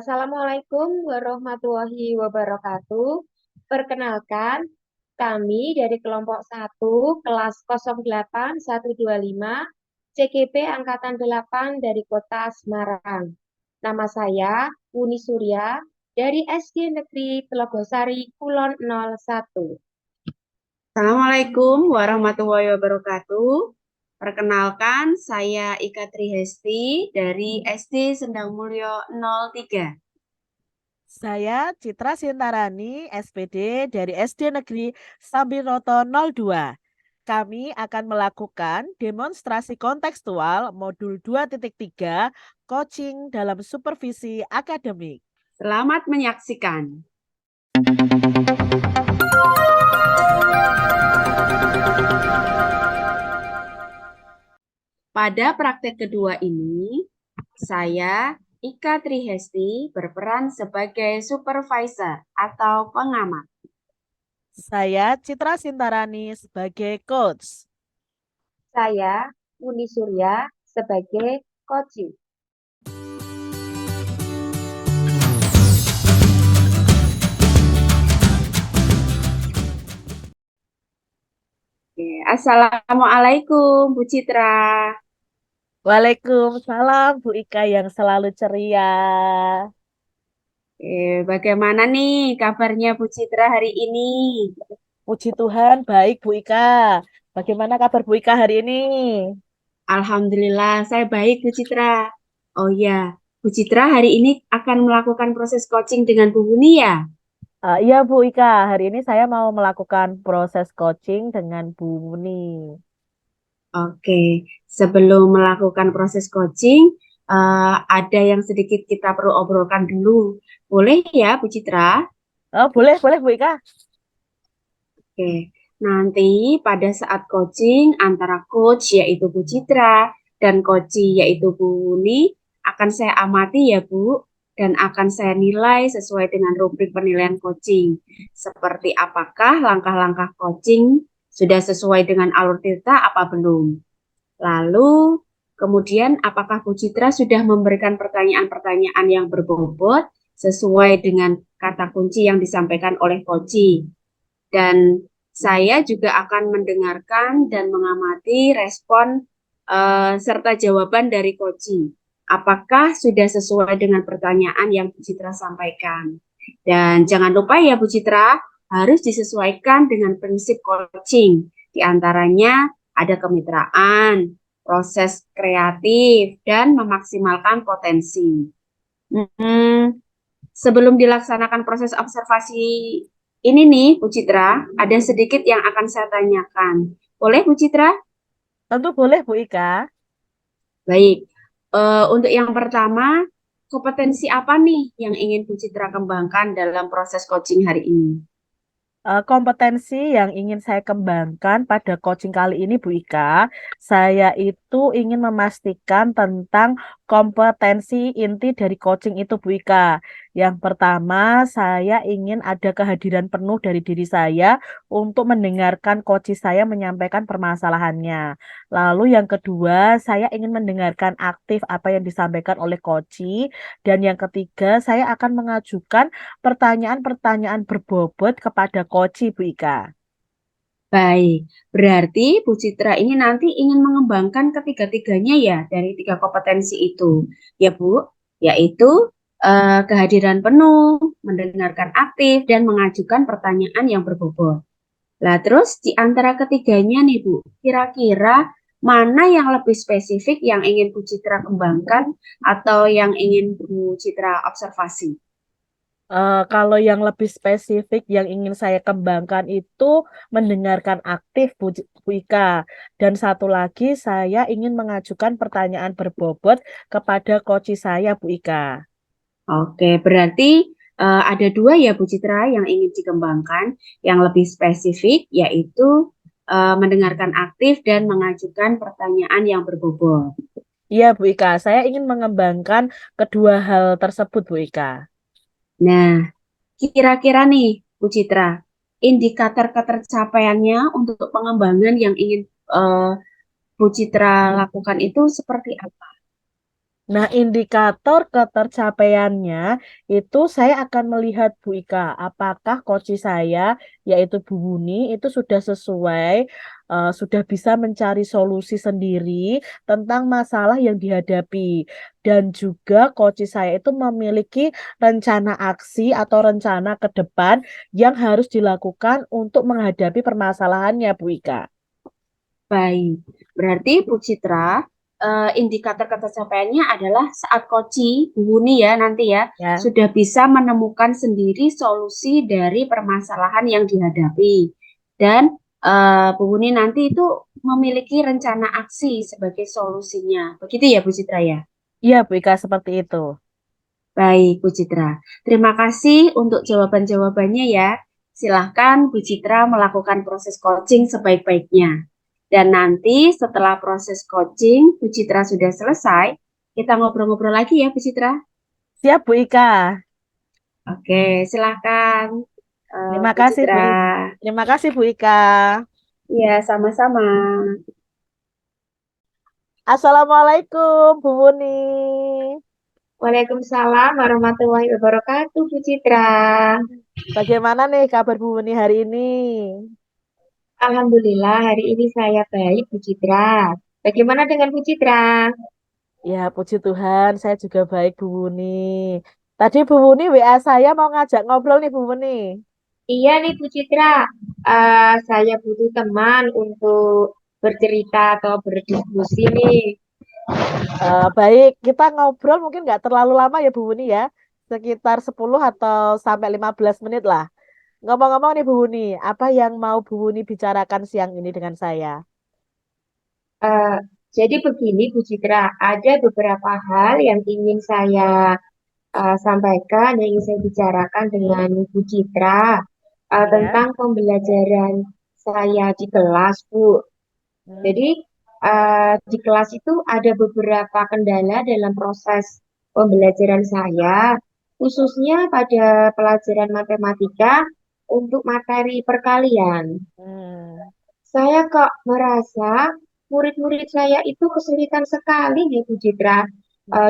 Assalamualaikum warahmatullahi wabarakatuh. Perkenalkan, kami dari kelompok 1 kelas 08125 CGP Angkatan 8 dari Kota Semarang. Nama saya Uni Surya dari SD Negeri Telogosari Kulon 01. Assalamualaikum warahmatullahi wabarakatuh. Perkenalkan, saya Ika Trihesti dari SD Sendang Mulyo 03. Saya Citra Sintarani, SPD dari SD Negeri Sambiroto 02. Kami akan melakukan demonstrasi kontekstual modul 2.3 coaching dalam supervisi akademik. Selamat menyaksikan. Pada praktek kedua ini, saya Ika Trihesti berperan sebagai supervisor atau pengamat. Saya Citra Sintarani sebagai coach. Saya Uni Surya sebagai coaching. Assalamualaikum Bu Citra. Waalaikumsalam Bu Ika yang selalu ceria. Bagaimana nih kabarnya Bu Citra hari ini? Puji Tuhan, baik Bu Ika. Bagaimana kabar Bu Ika hari ini? Alhamdulillah, saya baik Bu Citra. Oh ya, Bu Citra hari ini akan melakukan proses coaching dengan Bu Buni ya? Iya Bu Ika, hari ini saya mau melakukan proses coaching dengan Bu Muni. Oke, sebelum melakukan proses coaching, ada yang sedikit kita perlu obrolkan dulu. Boleh ya Bu Citra? Oh, boleh, boleh Bu Ika. Oke, nanti pada saat coaching antara coach yaitu Bu Citra dan coachee yaitu Bu Buni akan saya amati ya Bu, dan akan saya nilai sesuai dengan rubrik penilaian coaching. Seperti apakah langkah-langkah coaching sudah sesuai dengan alur cerita apa belum. Lalu kemudian apakah Bu Citra sudah memberikan pertanyaan-pertanyaan yang berbobot sesuai dengan kata kunci yang disampaikan oleh coachee. Dan saya juga akan mendengarkan dan mengamati respon serta jawaban dari coachee. Apakah sudah sesuai dengan pertanyaan yang Bu Citra sampaikan? Dan jangan lupa ya Bu Citra, harus disesuaikan dengan prinsip coaching. Di antaranya ada kemitraan, proses kreatif, dan memaksimalkan potensi. Sebelum dilaksanakan proses observasi ini nih, Bu Citra, ada sedikit yang akan saya tanyakan. Boleh Bu Citra? Tentu boleh Bu Ika. Baik. Untuk yang pertama, kompetensi apa nih yang ingin Bu Citra kembangkan dalam proses coaching hari ini? Kompetensi yang ingin saya kembangkan pada coaching kali ini Bu Ika, saya itu ingin memastikan tentang kompetensi inti dari coaching itu Bu Ika. Yang pertama, saya ingin ada kehadiran penuh dari diri saya untuk mendengarkan coach saya menyampaikan permasalahannya. Lalu yang kedua, saya ingin mendengarkan aktif apa yang disampaikan oleh coach. Dan yang ketiga, saya akan mengajukan pertanyaan-pertanyaan berbobot kepada Koci, Bu Ika. Baik, berarti Bu Citra ini nanti ingin mengembangkan ketiga-tiganya ya dari tiga kompetensi itu, ya Bu, yaitu kehadiran penuh, mendengarkan aktif, dan mengajukan pertanyaan yang berbobot. Lah terus di antara ketiganya nih Bu, kira-kira mana yang lebih spesifik yang ingin Bu Citra kembangkan atau yang ingin Bu Citra observasi? Kalau yang lebih spesifik yang ingin saya kembangkan itu mendengarkan aktif Bu Ika. Dan satu lagi saya ingin mengajukan pertanyaan berbobot kepada Koci saya Bu Ika. Oke, berarti ada dua ya Bu Citra yang ingin dikembangkan, yang lebih spesifik yaitu mendengarkan aktif dan mengajukan pertanyaan yang berbobot. Iya Bu Ika, saya ingin mengembangkan kedua hal tersebut Bu Ika. Nah, kira-kira nih Bu Citra, indikator ketercapaiannya untuk pengembangan yang ingin Bu Citra lakukan itu seperti apa? Nah, indikator ketercapaiannya itu saya akan melihat Bu Ika, apakah coach saya, yaitu Bu Buni, itu sudah sesuai, sudah bisa mencari solusi sendiri tentang masalah yang dihadapi. Dan juga coach saya itu memiliki rencana aksi atau rencana ke depan yang harus dilakukan untuk menghadapi permasalahannya, Bu Ika. Baik, berarti Bu Citra, indikator ketercapaiannya adalah saat Koci, Bu Buni ya nanti ya, Ya. sudah bisa menemukan sendiri solusi dari permasalahan yang dihadapi. Dan Bu Buni nanti itu memiliki rencana aksi sebagai solusinya. Begitu ya Bu Citra ya? Iya, Bu Ika, seperti itu. Baik, Bu Citra. Terima kasih untuk jawaban-jawabannya ya. Silahkan Bu Citra melakukan proses coaching sebaik-baiknya. Dan nanti setelah proses coaching, Bu Citra sudah selesai, kita ngobrol-ngobrol lagi ya, Bu Citra. Siap, Bu Ika. Oke, silahkan, Terima Bu kasih, Citra. Bu Ika. Terima kasih, Bu Ika. Iya, sama-sama. Assalamualaikum, Bu Buni. Waalaikumsalam warahmatullahi wabarakatuh, Bu Citra. Bagaimana nih kabar Bu Buni hari ini? Alhamdulillah hari ini saya baik, Bu Citra. Bagaimana dengan Bu Citra? Ya, puji Tuhan, saya juga baik, Bu Buni. Tadi Bu Buni WA saya mau ngajak ngobrol nih, Bu Buni. Iya nih Bu Citra, saya butuh teman untuk bercerita atau berdiskusi nih. Baik, kita ngobrol mungkin nggak terlalu lama ya, Bu Buni ya. Sekitar 10 atau sampai 15 menit lah. Ngomong-ngomong nih, Bu Buni, apa yang mau Bu Buni bicarakan siang ini dengan saya? Eh, jadi begini Bu Citra, ada beberapa hal yang ingin saya sampaikan, yang ingin saya bicarakan dengan Bu Citra Ya. tentang pembelajaran saya di kelas, Bu. Hmm. Jadi di kelas itu ada beberapa kendala dalam proses pembelajaran saya, khususnya pada pelajaran matematika untuk materi perkalian. Hmm. Saya kok merasa murid-murid saya itu kesulitan sekali nih Bu Citra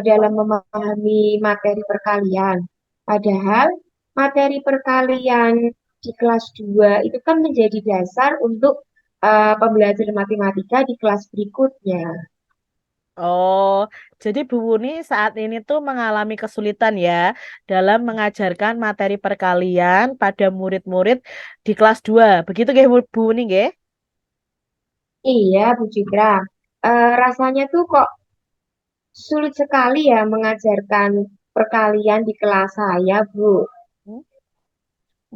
dalam memahami materi perkalian. Padahal materi perkalian di kelas 2 itu kan menjadi dasar untuk pembelajaran matematika di kelas berikutnya. Oh, jadi Bu Wuni saat ini tuh mengalami kesulitan ya dalam mengajarkan materi perkalian pada murid-murid di kelas 2. Begitu nggih Bu Wuni nggih? Iya Bu Citra. Rasanya tuh kok sulit sekali ya mengajarkan perkalian di kelas saya, Bu.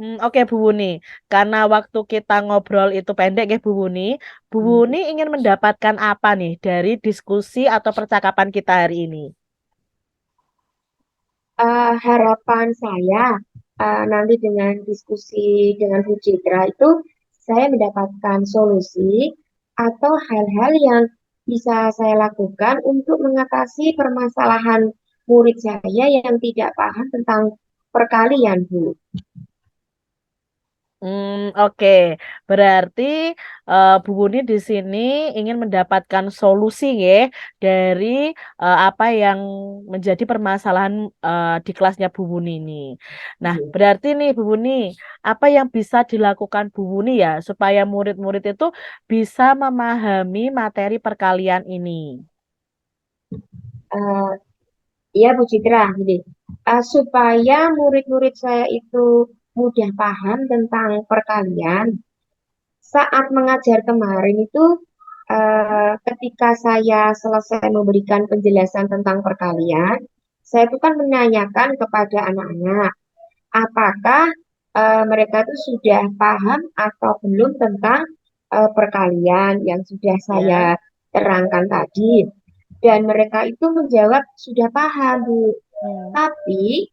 Oke Bu Wuni, karena waktu kita ngobrol itu pendek ya Bu Wuni ingin mendapatkan apa nih dari diskusi atau percakapan kita hari ini? Harapan saya nanti dengan diskusi dengan Bu Citra itu saya mendapatkan solusi atau hal-hal yang bisa saya lakukan untuk mengatasi permasalahan murid saya yang tidak paham tentang perkalian, Bu. Oke. Berarti Bu Buni di sini ingin mendapatkan solusi ya dari apa yang menjadi permasalahan di kelasnya Bu Buni ini. Nah, berarti nih Bu Buni, apa yang bisa dilakukan Bu Buni ya supaya murid-murid itu bisa memahami materi perkalian ini? Eh, Ya, Bu Citra, jadi supaya murid-murid saya itu mudah paham tentang perkalian, saat mengajar kemarin itu, ketika saya selesai memberikan penjelasan tentang perkalian, saya itu kan menanyakan kepada anak-anak, apakah mereka itu sudah paham atau belum tentang perkalian yang sudah saya Ya. terangkan tadi. Dan mereka itu menjawab sudah paham, Bu. Hmm. Tapi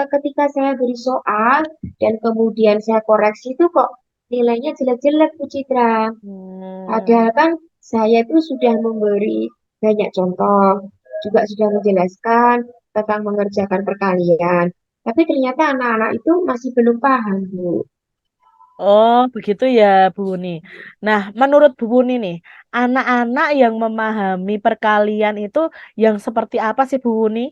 ketika saya beri soal dan kemudian saya koreksi itu kok nilainya jelek-jelek, Bu Citra. Hmm. Padahal kan saya itu sudah memberi banyak contoh, juga sudah menjelaskan tentang mengerjakan perkalian. Tapi ternyata anak-anak itu masih belum paham, Bu. Oh, begitu ya, Bu Buni. Nah, menurut Bu Buni nih, anak-anak yang memahami perkalian itu yang seperti apa sih, Bu Buni?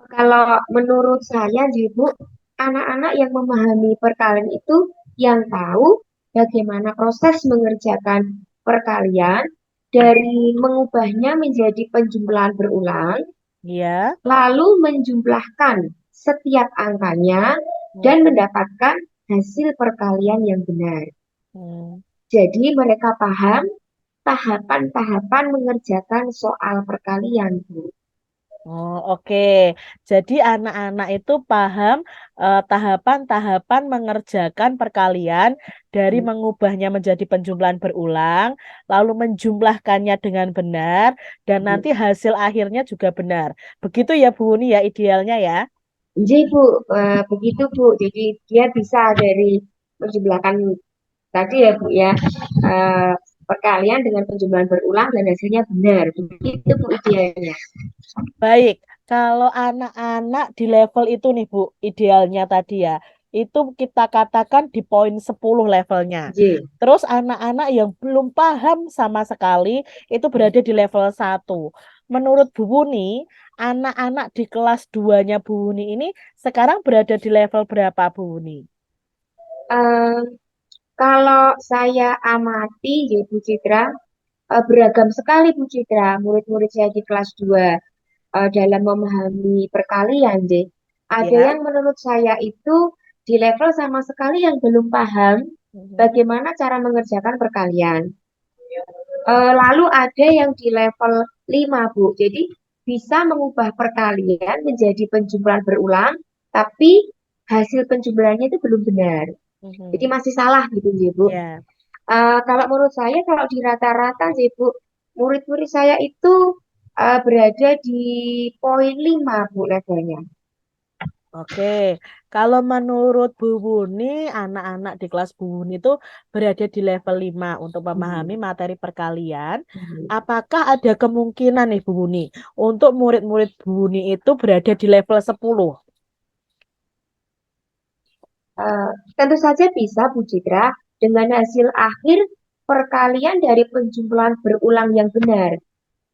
Kalau menurut saya, Ibu, anak-anak yang memahami perkalian itu yang tahu bagaimana proses mengerjakan perkalian dari mengubahnya menjadi penjumlahan berulang, Ya. lalu menjumlahkan setiap angkanya dan Hmm. mendapatkan hasil perkalian yang benar. Hmm. Jadi mereka paham tahapan-tahapan mengerjakan soal perkalian, Bu. Oh, oke. Jadi anak-anak itu paham tahapan-tahapan mengerjakan perkalian dari mengubahnya menjadi penjumlahan berulang, lalu menjumlahkannya dengan benar, dan nanti hasil akhirnya juga benar. Begitu ya, Bu Uni ya, idealnya ya. Jadi Bu, begitu Bu. Jadi dia bisa dari menjumlahkan tadi ya Bu ya, eh, perkalian dengan penjumlahan berulang dan hasilnya benar. Begitu Bu idealnya. Baik, kalau anak-anak di level itu nih Bu, idealnya tadi ya, itu kita katakan di poin 10 levelnya. J. Terus anak-anak yang belum paham sama sekali itu berada di level 1. Menurut Bu Buni, anak-anak di kelas 2-nya Bu Buni ini sekarang berada di level berapa Bu Buni? Eh, Kalau saya amati ya Bu Citra, beragam sekali Bu Citra, murid-murid saya di kelas 2 dalam memahami perkalian deh. Ada Ya. yang menurut saya itu di level sama sekali yang belum paham Mhm. bagaimana cara mengerjakan perkalian. Lalu ada yang di level 5 Bu. Jadi bisa mengubah perkalian menjadi penjumlahan berulang, tapi hasil penjumlahannya itu belum benar. Jadi Mhm. masih salah gitu ya Bu. Ya. Kalau menurut saya kalau di rata-rata sih Bu, murid-murid saya itu berada di poin 5 Bu levelnya. Oke, kalau menurut Bu Buni, anak-anak di kelas Bu Buni itu berada di level 5 untuk memahami Hmm. materi perkalian. Hmm. Apakah ada kemungkinan nih Bu Buni untuk murid-murid Bu Buni itu berada di level 10? Eh, Tentu saja bisa Bu Citra dengan hasil akhir perkalian dari penjumlahan berulang yang benar.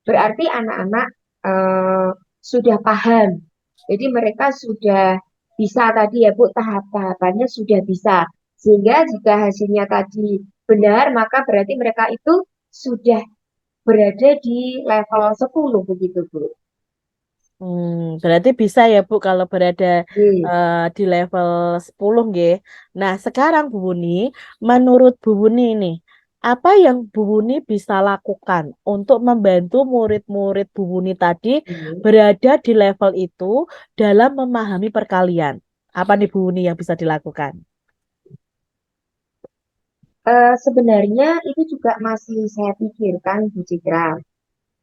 Berarti anak-anak eh, sudah paham. Jadi mereka sudah bisa tadi ya Bu, tahap-tahapannya sudah bisa. Sehingga jika hasilnya tadi benar, maka berarti mereka itu sudah berada di level 10 begitu Bu. Berarti bisa ya Bu kalau berada Oke. di level 10 nggih. Nah, sekarang Bu Buni, menurut Bu Buni nih, apa yang Bu Buni bisa lakukan untuk membantu murid-murid Bu Buni tadi Hmm. berada di level itu dalam memahami perkalian? Apa nih Bu Buni yang bisa dilakukan? Sebenarnya itu juga masih saya pikirkan Bu Citra.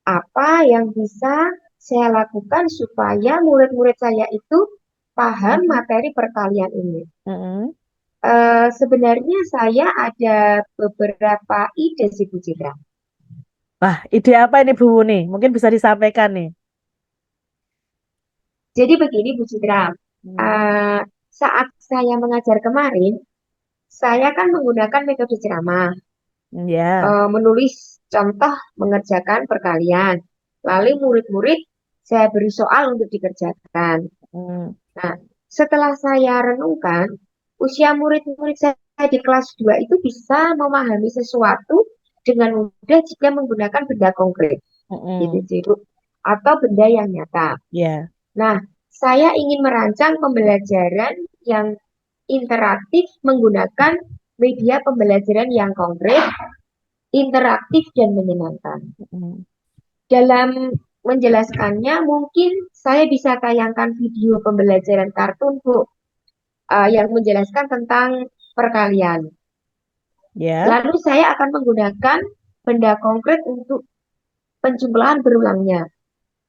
Apa yang bisa saya lakukan supaya murid-murid saya itu paham Mhm. materi perkalian ini? Mm-mm. Sebenarnya saya ada beberapa ide sih Bu Citra. Wah, ide apa ini Bu Buni? Mungkin bisa disampaikan nih. Jadi begini Bu Citra, Hmm. eh, saat saya mengajar kemarin, saya kan menggunakan metode ceramah, Ya. menulis contoh mengerjakan perkalian. Lalu murid-murid saya beri soal untuk dikerjakan. Hmm. Nah, setelah saya renungkan, usia murid-murid saya di kelas 2 itu bisa memahami sesuatu dengan mudah jika menggunakan benda konkret, gitu, Mm-mm. gitu, atau benda yang nyata. Ya. Nah, saya ingin merancang pembelajaran yang interaktif menggunakan media pembelajaran yang konkret, interaktif, dan menyenangkan. Mm-mm. Dalam menjelaskannya, mungkin saya bisa tayangkan video pembelajaran kartun, Bu, yang menjelaskan tentang perkalian. Ya. Lalu saya akan menggunakan benda konkret untuk penjumlahan berulangnya.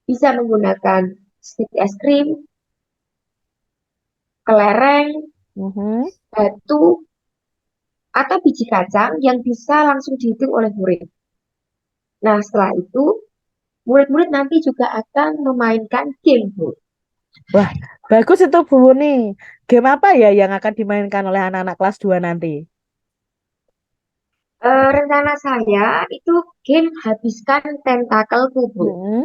Bisa menggunakan stik es krim, kelereng, Mhm. batu, atau biji kacang yang bisa langsung dihitung oleh murid. Nah, setelah itu, murid-murid nanti juga akan memainkan game, Bu. Wah, bagus itu Bu Wuni. Game apa ya yang akan dimainkan oleh anak-anak kelas 2 nanti? Rencana saya itu game habiskan tentakelku, Bu. Mm-mm.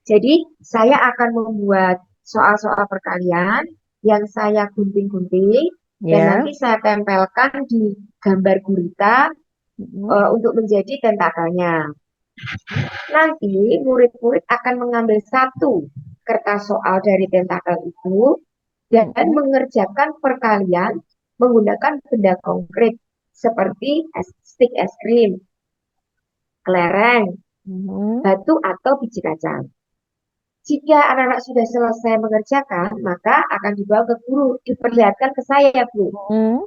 Jadi saya akan membuat soal-soal perkalian yang saya gunting-gunting dan Ya. nanti saya tempelkan di gambar gurita Mm-mm. untuk menjadi tentakelnya. Nanti murid-murid akan mengambil satu kertas soal dari tentakel itu dan Mm-mm. mengerjakan perkalian menggunakan benda konkret seperti stik es krim, kelereng, Mm-mm. batu atau biji kacang. Jika anak-anak sudah selesai mengerjakan, maka akan dibawa ke guru, diperlihatkan ke saya, Bu. Mm-mm.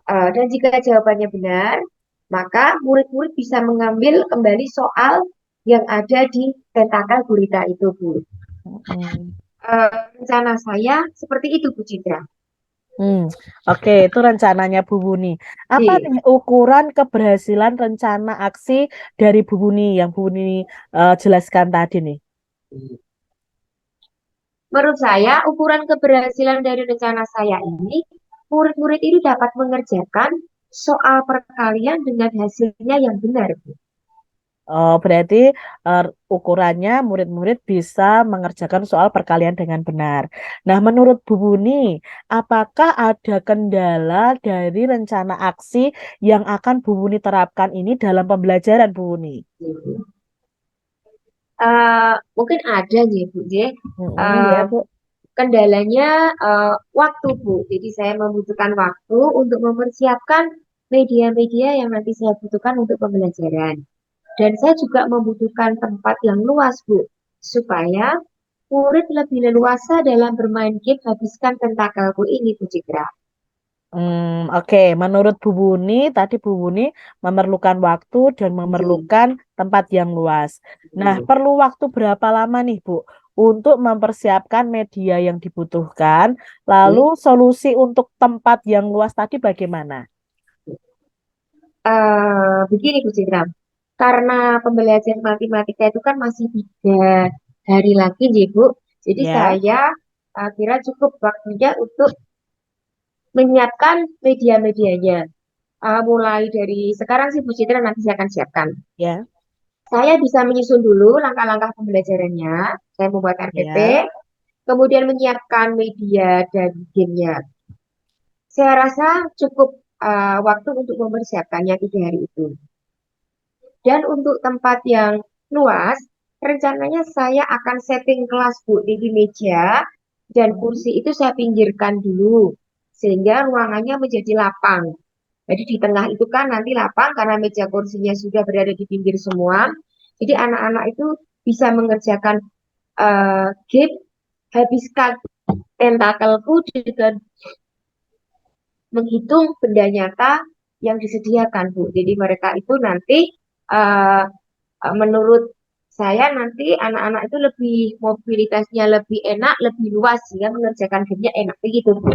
Dan jika jawabannya benar, maka murid-murid bisa mengambil kembali soal yang ada di tentakel gurita itu, Bu. Mm-mm. Rencana saya seperti itu, Bu Citra. Hmm, oke, itu rencananya Bu Buni. Apa Jadi, nih ukuran keberhasilan rencana aksi dari Bu Buni yang Bu Buni jelaskan tadi nih? menurut saya, ukuran keberhasilan dari rencana saya ini, murid-murid ini dapat mengerjakan soal perkalian dengan hasilnya yang benar, Bu. Oh, berarti eh, ukurannya murid-murid bisa mengerjakan soal perkalian dengan benar. Nah, menurut Bu Buni, apakah ada kendala dari rencana aksi yang akan Bu Buni terapkan ini dalam pembelajaran Bu Buni? Mungkin ada nih, Bu. Ya, Eh, Bu. Kendalanya waktu, Bu. Jadi saya membutuhkan waktu untuk mempersiapkan media-media yang nanti saya butuhkan untuk pembelajaran. Dan saya juga membutuhkan tempat yang luas, Bu, supaya murid lebih leluasa dalam bermain game habiskan tentakelku ini, Bu Citra. Oke. Menurut Bu Buni, tadi Bu Buni memerlukan waktu dan Hmm. memerlukan tempat yang luas. Nah, perlu waktu berapa lama nih, Bu, untuk mempersiapkan media yang dibutuhkan? Lalu solusi untuk tempat yang luas tadi bagaimana? Begini, Bu Citra. Karena pembelajaran matematika itu kan masih 3 hari lagi, ya, Bu. Jadi Ya, saya kira cukup waktunya untuk menyiapkan media-medianya. Mulai dari sekarang sih Bu Citra nanti saya akan siapkan. ya, Saya bisa menyusun dulu langkah-langkah pembelajarannya. Saya membuat RPP, ya. kemudian menyiapkan media dan gamenya. Saya rasa cukup waktu untuk mempersiapkannya 3 hari itu. Dan untuk tempat yang luas, rencananya saya akan setting kelas Bu di meja dan Hmm. kursi itu saya pinggirkan dulu sehingga ruangannya menjadi lapang. Jadi di tengah itu kan nanti lapang karena meja kursinya sudah berada di pinggir semua. Jadi anak-anak itu bisa mengerjakan game habiskan tentakelku dengan menghitung benda nyata yang disediakan, Bu. Jadi mereka itu nanti eh, menurut saya nanti anak-anak itu lebih mobilitasnya lebih enak, lebih luas sehingga mengerjakan gamenya enak begitu, Bu.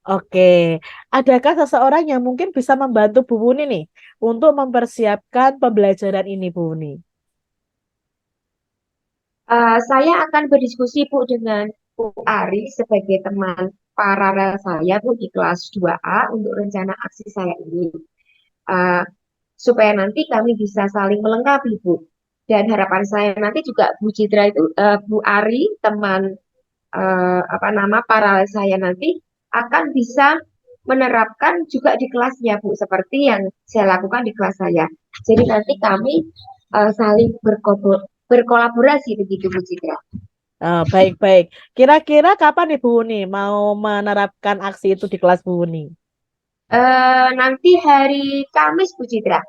Oke, adakah seseorang yang mungkin bisa membantu Bu Buni nih untuk mempersiapkan pembelajaran ini, Bu Buni? Saya akan berdiskusi, Bu, dengan Bu Ari sebagai teman paralel saya, Bu, di kelas 2A untuk rencana aksi saya ini. Uh, Supaya nanti kami bisa saling melengkapi, Bu. Dan harapan saya nanti juga Bu Citra itu, Bu Ari, teman apa nama paralel saya nanti akan bisa menerapkan juga di kelasnya, Bu, seperti yang saya lakukan di kelas saya. Jadi nanti kami saling berkolaborasi begitu, Bu Citra. Baik-baik. Kira-kira kapan nih Bu Uni mau menerapkan aksi itu di kelas Bu Uni? Nanti hari Kamis, Bu Citra.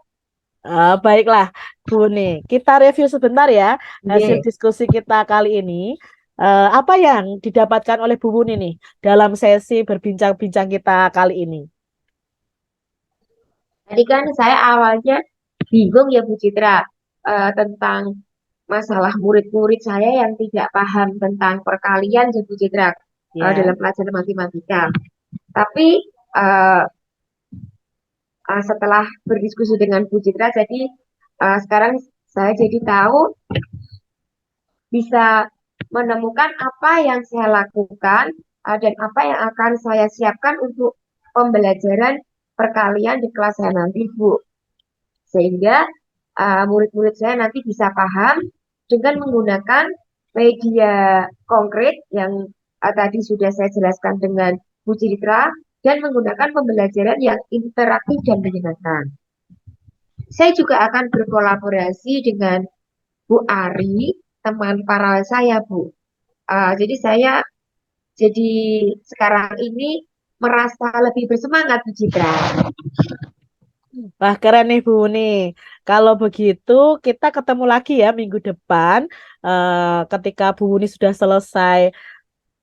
Baiklah, Bu Uni. Kita review sebentar ya hasil Yeah. diskusi kita kali ini. Apa yang didapatkan oleh Bu Uni nih dalam sesi berbincang-bincang kita kali ini? Tadi kan saya awalnya bingung ya Bu Citra tentang masalah murid-murid saya yang tidak paham tentang perkalian ya Bu Citra Ya. dalam pelajaran matematika. Tapi eh, setelah berdiskusi dengan Bu Citra, jadi sekarang saya jadi tahu bisa menemukan apa yang saya lakukan dan apa yang akan saya siapkan untuk pembelajaran perkalian di kelas saya nanti, Bu. Sehingga murid-murid saya nanti bisa paham dengan menggunakan media konkret yang tadi sudah saya jelaskan dengan Bu Citra dan menggunakan pembelajaran yang interaktif dan menyenangkan. Saya juga akan berkolaborasi dengan Bu Ari, teman para saya, Bu. Jadi saya jadi sekarang ini merasa lebih bersemangat, Bu Citra. Wah, keren nih Bu nih. Kalau begitu, kita ketemu lagi ya minggu depan. Ketika Bu Uni sudah selesai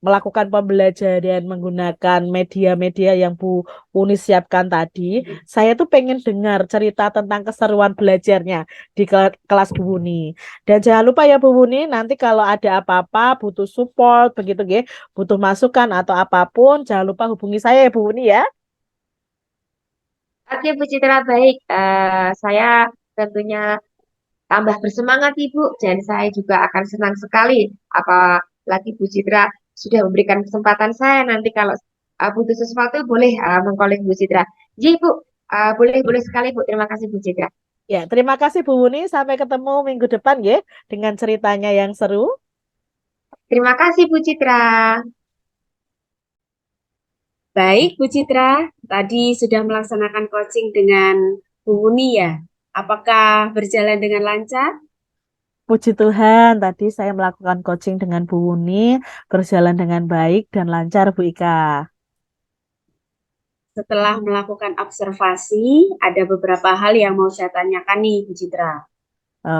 melakukan pembelajaran menggunakan media-media yang Bu Uni siapkan tadi. Saya tuh pengen dengar cerita tentang keseruan belajarnya di kelas Bu Uni. Dan jangan lupa ya Bu Uni, nanti kalau ada apa-apa, butuh support, begitu ya, butuh masukan atau apapun, jangan lupa hubungi saya ya Bu Uni ya. Oke, Bu Citra, baik. Saya tentunya tambah bersemangat, Ibu, dan saya juga akan senang sekali apalagi Bu Citra sudah memberikan kesempatan saya nanti kalau butuh sesuatu boleh mengkolek Bu Citra. Jadi, Bu, boleh sekali, Bu. Terima kasih, Bu Citra. Ya, terima kasih Bu Uni. Sampai ketemu minggu depan ya dengan ceritanya yang seru. Terima kasih, Bu Citra. Baik, Bu Citra, tadi sudah melaksanakan coaching dengan Bu Uni ya. Apakah berjalan dengan lancar? Puji Tuhan, tadi saya melakukan coaching dengan Bu Uni, berjalan dengan baik dan lancar Bu Ika. Setelah melakukan observasi, ada beberapa hal yang mau saya tanyakan nih, Bu Citra.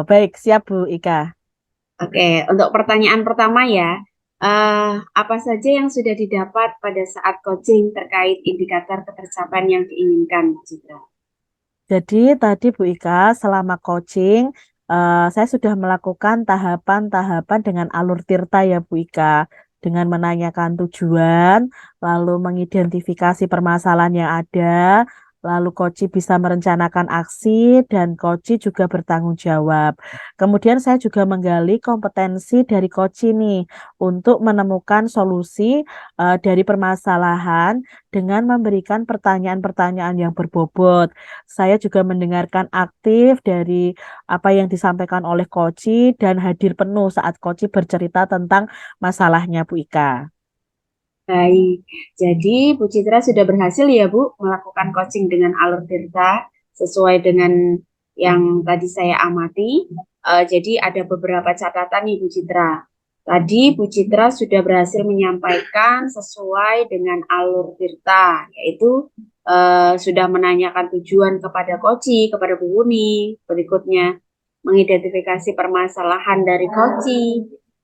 Baik, siap Bu Ika. Oke, untuk pertanyaan pertama ya, apa saja yang sudah didapat pada saat coaching terkait indikator ketercapaian yang diinginkan, Bu Citra? Jadi tadi Bu Ika, selama coaching, saya sudah melakukan tahapan-tahapan dengan alur tirta ya Bu Ika. Dengan menanyakan tujuan, lalu mengidentifikasi permasalahan yang ada, lalu Koci bisa merencanakan aksi, dan Koci juga bertanggung jawab. Kemudian saya juga menggali kompetensi dari Koci nih, untuk menemukan solusi dari permasalahan dengan memberikan pertanyaan-pertanyaan yang berbobot. Saya juga mendengarkan aktif dari apa yang disampaikan oleh Koci dan hadir penuh saat Koci bercerita tentang masalahnya Bu Ika. Baik, jadi Bu Citra sudah berhasil ya Bu melakukan coaching dengan alur tirta sesuai dengan yang tadi saya amati. Jadi ada beberapa catatan nih Bu Citra. Tadi Bu Citra sudah berhasil menyampaikan sesuai dengan alur tirta, yaitu sudah menanyakan tujuan kepada Koci, kepada Bu Uni. Berikutnya mengidentifikasi permasalahan dari Koci.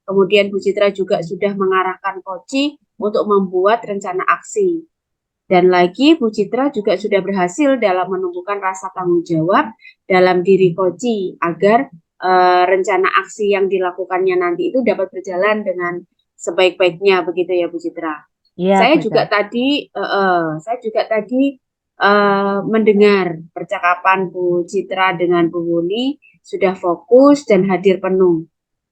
Kemudian Bu Citra juga sudah mengarahkan Koci untuk membuat rencana aksi. Dan lagi Bu Citra juga sudah berhasil dalam menumbuhkan rasa tanggung jawab dalam diri Koci agar rencana aksi yang dilakukannya nanti itu dapat berjalan dengan sebaik-baiknya begitu ya Bu Citra. Iya, Saya Bu juga Ika. tadi mendengar percakapan Bu Citra dengan Bu Wuni sudah fokus dan hadir penuh.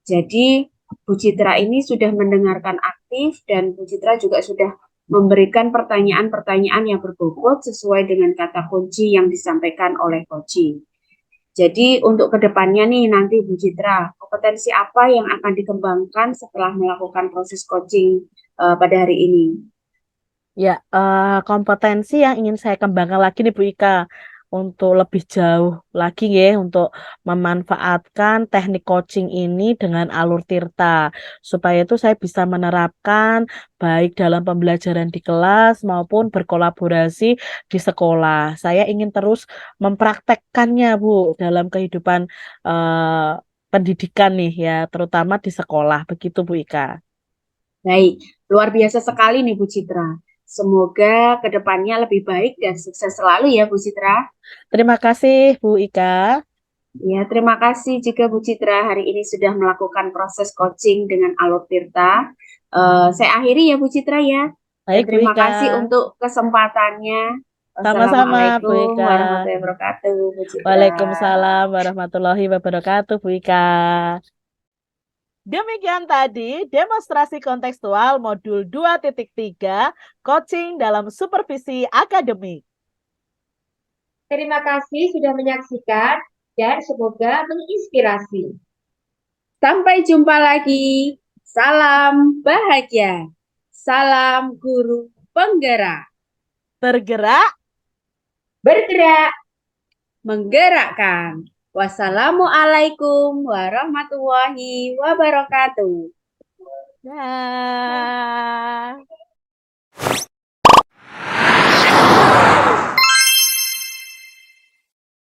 Jadi Bu Citra ini sudah mendengarkan aktif dan Bu Citra juga sudah memberikan pertanyaan-pertanyaan yang berbobot sesuai dengan kata kunci yang disampaikan oleh Koci. Jadi untuk kedepannya nih nanti Bu Citra, kompetensi apa yang akan dikembangkan setelah melakukan proses coaching pada hari ini? Ya, kompetensi yang ingin saya kembangkan lagi nih Bu Ika, untuk lebih jauh lagi ya, untuk memanfaatkan teknik coaching ini dengan alur tirta, supaya itu saya bisa menerapkan baik dalam pembelajaran di kelas maupun berkolaborasi di sekolah. Saya ingin terus mempraktekkannya Bu dalam kehidupan pendidikan nih ya, terutama di sekolah. Begitu Bu Ika. Baik, luar biasa sekali nih Bu Citra. Semoga kedepannya lebih baik dan sukses selalu ya Bu Citra. Terima kasih Bu Ika. Ya, terima kasih juga Bu Citra hari ini sudah melakukan proses coaching dengan Alur Tirta. Saya akhiri ya Bu Citra ya. Dan Baik Bu terima Ika. kasih untuk kesempatannya. Sama-sama Bu Wassalamualaikum Ika. warahmatullahi wabarakatuh Bu Citra. Waalaikumsalam warahmatullahi wabarakatuh Bu Ika. Demikian tadi demonstrasi kontekstual modul 2.3 coaching dalam supervisi akademik. Terima kasih sudah menyaksikan dan semoga menginspirasi. Sampai jumpa lagi. Salam bahagia. Salam guru penggerak. Tergerak, Bergerak. Menggerakkan. Wassalamualaikum warahmatullahi wabarakatuh. nah.